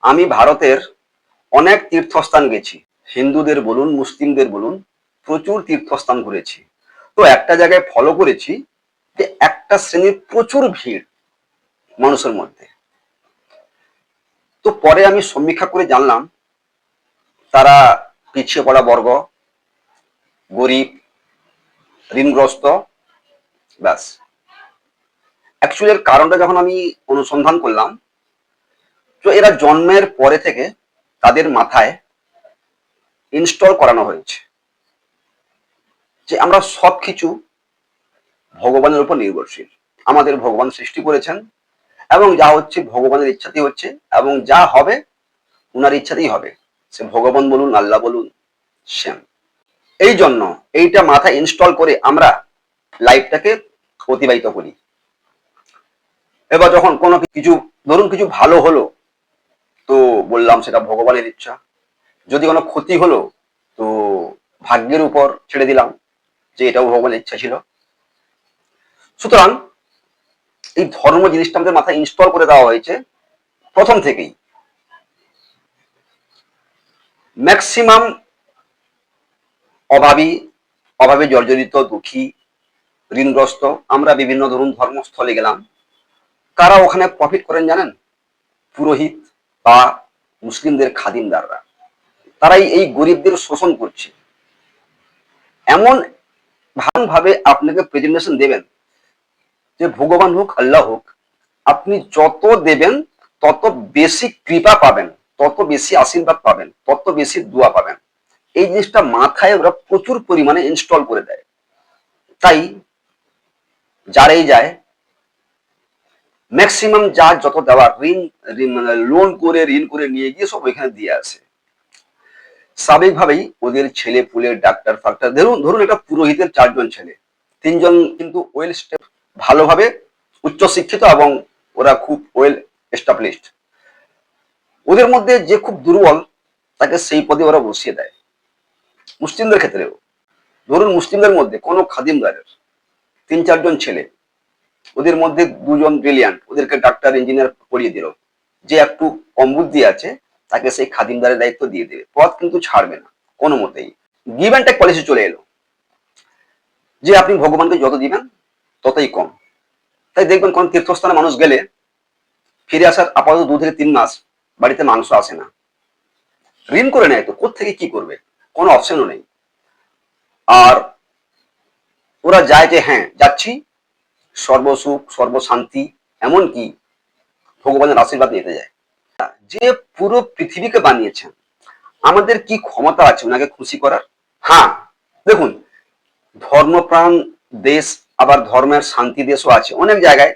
আমি ভারতের অনেক তীর্থস্থান গেছি। হিন্দুদের বলুন, মুসলিমদের বলুন, প্রচুর তীর্থস্থান ঘুরেছি। তো একটা জায়গায় ফলো করেছি যে একটা শ্রেণীর প্রচুর ভিড় মানুষের মধ্যে। তো পরে আমি সমীক্ষা করে জানলাম তারা পিছিয়ে পড়া বর্গ, গরিব, ঋণগ্রস্ত, ব্যাস। অ্যাকচুয়ালি এর কারণটা যখন আমি অনুসন্ধান করলাম, তো এরা জন্মের পরে থেকে তাদের মাথায় ইনস্টল করানো হয়েছে যে আমরা সবকিছু ভগবানের উপর নির্ভরশীল। আমাদের ভগবান সৃষ্টি করেছেন এবং যা হচ্ছে ভগবানের ইচ্ছাতেই হচ্ছে এবং যা হবে উনার ইচ্ছাতেই হবে। সে ভগবান বলুন, আল্লাহ বলুন, সেম। এই জন্য এইটা মাথায় ইনস্টল করে আমরা লাইফটাকে অতিবাহিত করি। এবার যখন কোনো কিছু, ধরুন কিছু ভালো হলো, তো বললাম সেটা ভগবানের ইচ্ছা। যদি কোনো ক্ষতি হলো, তো ভাগ্যের উপর ছেড়ে দিলাম যে এটাও ভগবানের ইচ্ছা ছিল। সুতরাং এই ধর্ম জিনিসটা আমাদের মাথায় ইনস্টল করে দেওয়া হয়েছে প্রথম থেকেই। ম্যাক্সিমাম অভাবী, অভাবে জর্জরিত, দুঃখী, ঋণগ্রস্ত, আমরা বিভিন্ন ধরুন ধর্মস্থলে গেলাম, কারা ওখানে প্রফিট করেন জানেন? পুরোহিত বা মুসলিমদের খাদিমদাররা। তারাই এই গরিবদের শোষণ করছে। এমন ভাবে আপনাকে প্রেজেন্টেশন দেবেন যে ভগবান হোক, আল্লাহ হোক, আপনি যত দেবেন তত বেশি কৃপা পাবেন, তত বেশি আশীর্বাদ পাবেন, তত বেশি দোয়া পাবেন। এই জিনিসটা মাথায় ওরা প্রচুর পরিমাণে ইনস্টল করে দেয়। তাই যারাই যায়, ম্যাক্সিমাম যা যত দেওয়ার মানে লোন করে, ঋণ করে নিয়ে গিয়ে সব ওইখানে দিয়ে আসে। স্বাভাবিকভাবেই ওদের ছেলে পুলে ডাক্তার ফাক্তার, ধরুন ধরুন একটা পুরোহিতের 4 জন ছেলে, 3 জন কিন্তু ওয়েল স্টেপ, ভালোভাবে উচ্চশিক্ষিত এবং ওরা খুব ওয়েল এস্টাবলিশড। ওদের মধ্যে যে খুব দুর্বল তাকে সেই পদে ওরা বসিয়ে দেয়। মুসলিমদের ক্ষেত্রেও ধরুন, মুসলিমদের মধ্যে কোনো খাদিমদারের 3-4 জন ছেলে, ওদের মধ্যে 2 জন ব্রিলিয়ান্ট, ওদেরকে ডাক্তার ইঞ্জিনিয়ার পড়িয়ে দিল। যে একটু কম বুদ্ধি আছে তাকে সেই খাদিমদারের দায়িত্ব দিয়ে দেবে, পথ কিন্তু ছাড়বে না কোনো মতেই। গিভ অ্যান্ড টেক পলিসি চলে এলো যে আপনি ভগবানকে যত দিবেন ততই কম। তাই দেখবেন কোন তীর্থস্থানে মানুষ গেলে ফিরে আসার আপাতত 2 থেকে 3 মাস বাড়িতে মাংস আসে না। ঋণ করে নেয়, তো কোত্থেকে কি করবে, কোনো অপশনও নেই। আর ওরা যায় যে হ্যাঁ যাচ্ছি সর্বসুখ সর্বশান্তি, এমনকি ভগবানের আশীর্বাদ নিতে যায়। যে পুরো পৃথিবীকে বানিয়েছেন, আমাদের কি ক্ষমতা আছে ওনাকে খুশি করার? হ্যাঁ, দেখুন, ধর্মপ্রাণ দেশ, আবার ধর্মের শান্তি দেশও আছে অনেক জায়গায়।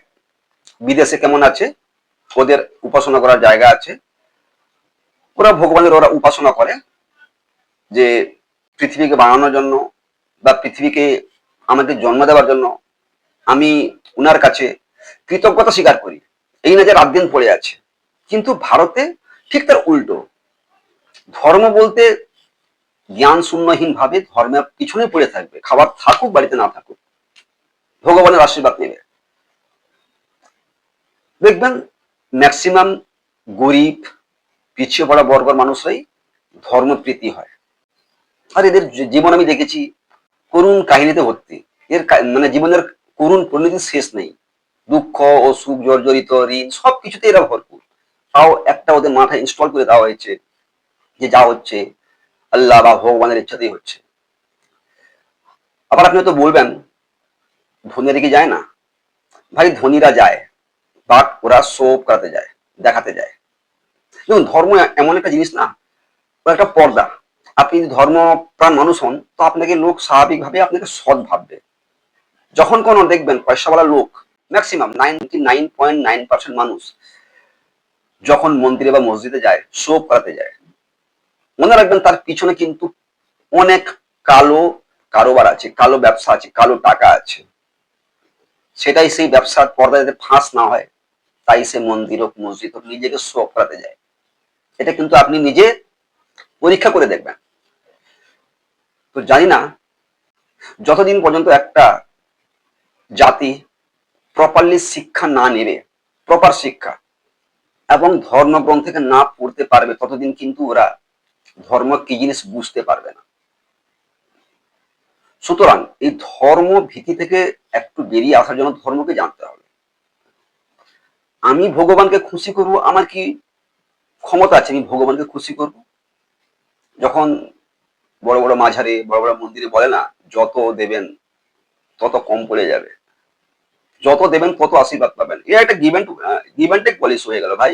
বিদেশে কেমন আছে, ওদের উপাসনা করার জায়গা আছে, ওরা ভগবানের ওরা উপাসনা করে যে পৃথিবীকে বানানোর জন্য বা পৃথিবীকে আমাদের জন্ম দেওয়ার জন্য আমি উনার কাছে কৃতজ্ঞতা স্বীকার করি। এই না যে রাত দিন পড়ে আছে। কিন্তু ভারতে ঠিক তার উল্টো। ধর্ম বলতে জ্ঞান শূন্যহীন ভাবে ধর্মের পিছনে পড়ে থাকবে, খাবার থাকুক বাড়িতে না থাকুক, ভগবানের আশীর্বাদ নেবে। দেখবেন ম্যাক্সিমাম গরিব, পিছিয়ে পড়া বর্গের মানুষরাই ধর্মপ্রীতি হয়। আর এদের জীবন আমি দেখেছি করুণ কাহিনীতে ভর্তি। এর মানে জীবনের করুণ পরিণতির শেষ নেই। দুঃখ ও সুখ জর্জরিত, ঋণ, সবকিছুতে এরা ভরপুর। তাও একটা ওদের মাথায় ইনস্টল করে দেওয়া হয়েছে যে যা হচ্ছে আল্লাহ বা ভগবানের ইচ্ছাতেই হচ্ছে। আবার আপনি তো বলবেন ধনীরা কি যায় না? ভাই, ধনীরা যায়, বাট ওরা শো করাতে যায়, দেখাতে যায়। দেখুন, ধর্ম এমন একটা জিনিস না, ওরা একটা পর্দা। আপনি যদি ধর্মপ্রাণ মানুষ হন, তো আপনাকে লোক স্বাভাবিকভাবে আপনাকে সৎ ভাববে। যখন কোনো দেখবেন পয়সাওয়ালা লোক, ম্যাক্সিমাম 99.9% মানুষ যখন মন্দিরে বা মসজিদে যায়, শো করাতে যায়, মনে রাখবেন তার পিছনে কিন্তু অনেক কালো কারোবার আছে, কালো ব্যবসা আছে, কালো টাকা আছে। সেটাই সেই ব্যবসার পর্দা যাতে ফাঁস না হয়, তাই সে মন্দির হোক, মসজিদ হোক, নিজেকে শো করাতে যায়। এটা কিন্তু আপনি নিজে পরীক্ষা করে দেখবেন। তো জানি না, যতদিন পর্যন্ত একটা জাতি প্রপারলি শিক্ষা না নেবে, প্রপার শিক্ষা, এবং ধর্মগ্রন্থকে না পড়তে পারবে ততদিন কিন্তু ওরা ধর্ম কি জিনিস বুঝতে পারবে না। সুতরাং এই ধর্ম ভীতি থেকে একটু বেরিয়ে আসার জন্য ধর্মকে জানতে হবে। আমি ভগবানকে খুশি করব, আমার কি ক্ষমতা আছে আমি ভগবানকে খুশি করব? যখন বড় বড় মাঝারে বড় বড় মন্দিরে বলে না, যত দেবেন তত কম পড়ে যাবে, যত দেবেন তত আশীর্বাদ পাবেন, এ একটা গিভ অ্যান্ড টেক পলিসি হয়ে গেল ভাই।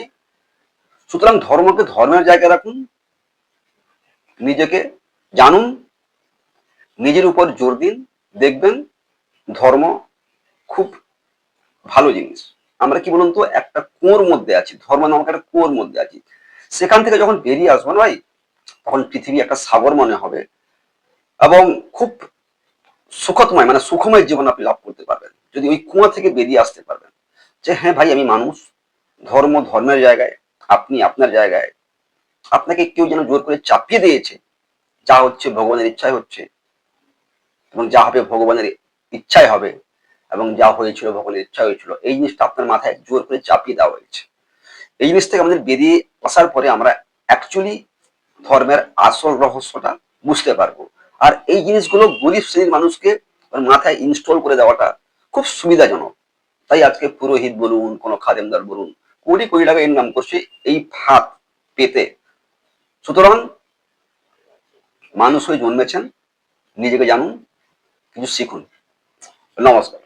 সুতরাং ধর্মকে ধর্মের জায়গায় রাখুন, নিজেকে জানুন, নিজের উপর জোর দিন, দেখবেন ধর্ম খুব ভালো জিনিস। আমরা কি বলুন তো, একটা কুয়োর মধ্যে আছি, ধর্ম নামক একটা কুয়োর মধ্যে আছি। সেখান থেকে যখন বেরিয়ে আসবো না ভাই, তখন পৃথিবী একটা সাগর মনে হবে এবং খুব সুখময়, মানে সুখময় জীবন আপনি লাভ করতে পারবেন যদি ওই কুয়া থেকে বেরিয়ে আসতে পারবেন। যে হ্যাঁ ভাই, আমি মানুষ, ধর্ম ধর্মের জায়গায়, আপনি আপনার জায়গায়। আপনাকে কেউ যেন জোর করে চাপিয়ে দিয়েছে, যা হচ্ছে ভগবানের ইচ্ছায় হচ্ছে, এবং যা হবে ভগবানের ইচ্ছায় হবে, এবং যা হয়েছিল ভগবানের ইচ্ছা হয়েছিল, এই জিনিসটা আপনার মাথায় জোর করে চাপিয়ে দেওয়া হয়েছে। এই জিনিস থেকে আমাদের বেরিয়ে আসার পরে আমরা অ্যাকচুয়ালি ধর্মের আসল রহস্যটা বুঝতে পারবো। আর এই জিনিসগুলো গরিব শ্রেণীর মানুষকে মাথায় ইনস্টল করে দেওয়াটা খুব সুবিধাজনক। তাই আজকে পুরোহিত বলুন, কোনো খাদেমদার বলুন, কোটি কোটি টাকা ইনকাম করছে এই ফাঁদ পেতে। সুতরাং মানুষ হয়ে জন্মেছেন, নিজেকে জানুন, কিছু শিখুন। নমস্কার।